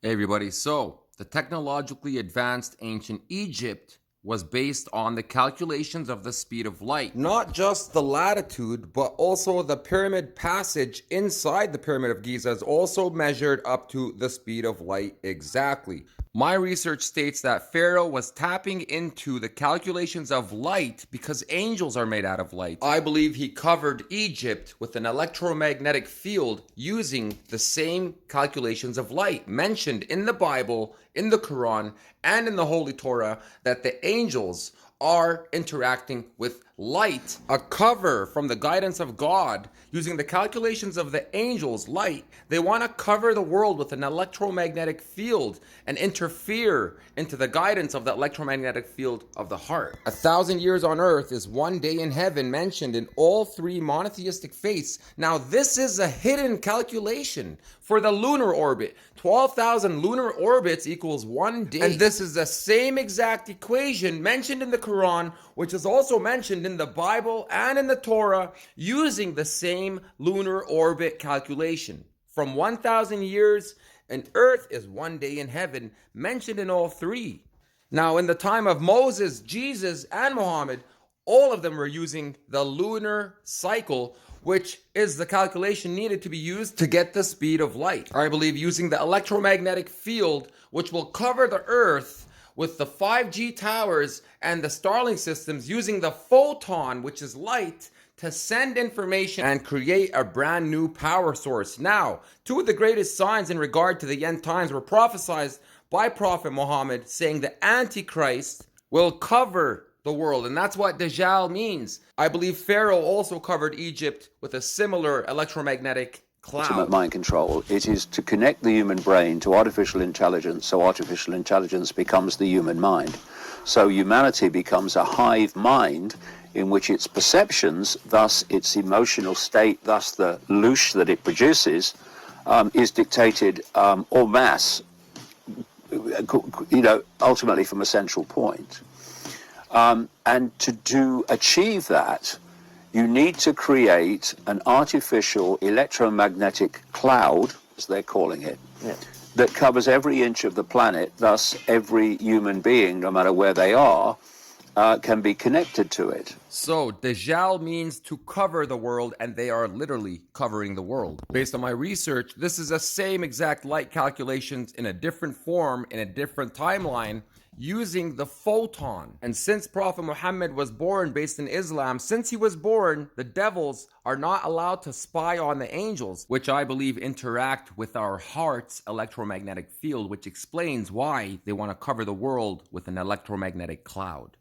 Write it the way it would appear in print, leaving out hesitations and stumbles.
Hey everybody, so the technologically advanced ancient Egypt was based on the calculations of the speed of light. Not just the latitude, but also the pyramid passage inside the Pyramid of Giza is also measured up to the speed of light exactly. My research states that Pharaoh was tapping into the calculations of light because angels are made out of light. I believe he covered Egypt with an electromagnetic field using the same calculations of light mentioned in the Bible, in the Quran, and in the Holy Torah, that the angels are interacting with light, a cover from the guidance of God using the calculations of the angels' light. They want to cover the world with an electromagnetic field and interfere into the guidance of the electromagnetic field of the heart. 1,000 years on earth is one day in heaven mentioned in all three monotheistic faiths. Now this is a hidden calculation for the lunar orbit. 12,000 lunar orbits equals one day. And this is the same exact equation mentioned in the Quran, which is also mentioned in the Bible and in the Torah, using the same lunar orbit calculation. From 1,000 years in earth is one day in heaven, mentioned in all three. Now, in the time of Moses, Jesus, and Muhammad, all of them were using the lunar cycle, which is the calculation needed to be used to get the speed of light. I believe using the electromagnetic field, which will cover the earth with the 5G towers and the Starlink systems, using the photon, which is light, to send information and create a brand new power source. Now, two of the greatest signs in regard to the end times were prophesied by Prophet Muhammad, saying the Antichrist will cover the world, and that's what Dajjal means. I believe Pharaoh also covered Egypt with a similar electromagnetic cloud. Ultimate mind control. It is to connect the human brain to artificial intelligence, so artificial intelligence becomes the human mind. So humanity becomes a hive mind in which its perceptions, thus its emotional state, thus the loosh that it produces, is dictated en masse, ultimately from a central point. And to achieve that, you need to create an artificial electromagnetic cloud, as they're calling it, that covers every inch of the planet. Thus, every human being, no matter where they are, can be connected to it. So, Dajjal means to cover the world, and they are literally covering the world. Based on my research, this is the same exact light calculations in a different form, in a different timeline, using the photon. And since Prophet Muhammad was born based in Islam, since he was born, the devils are not allowed to spy on the angels, which I believe interact with our heart's electromagnetic field, which explains why they want to cover the world with an electromagnetic cloud.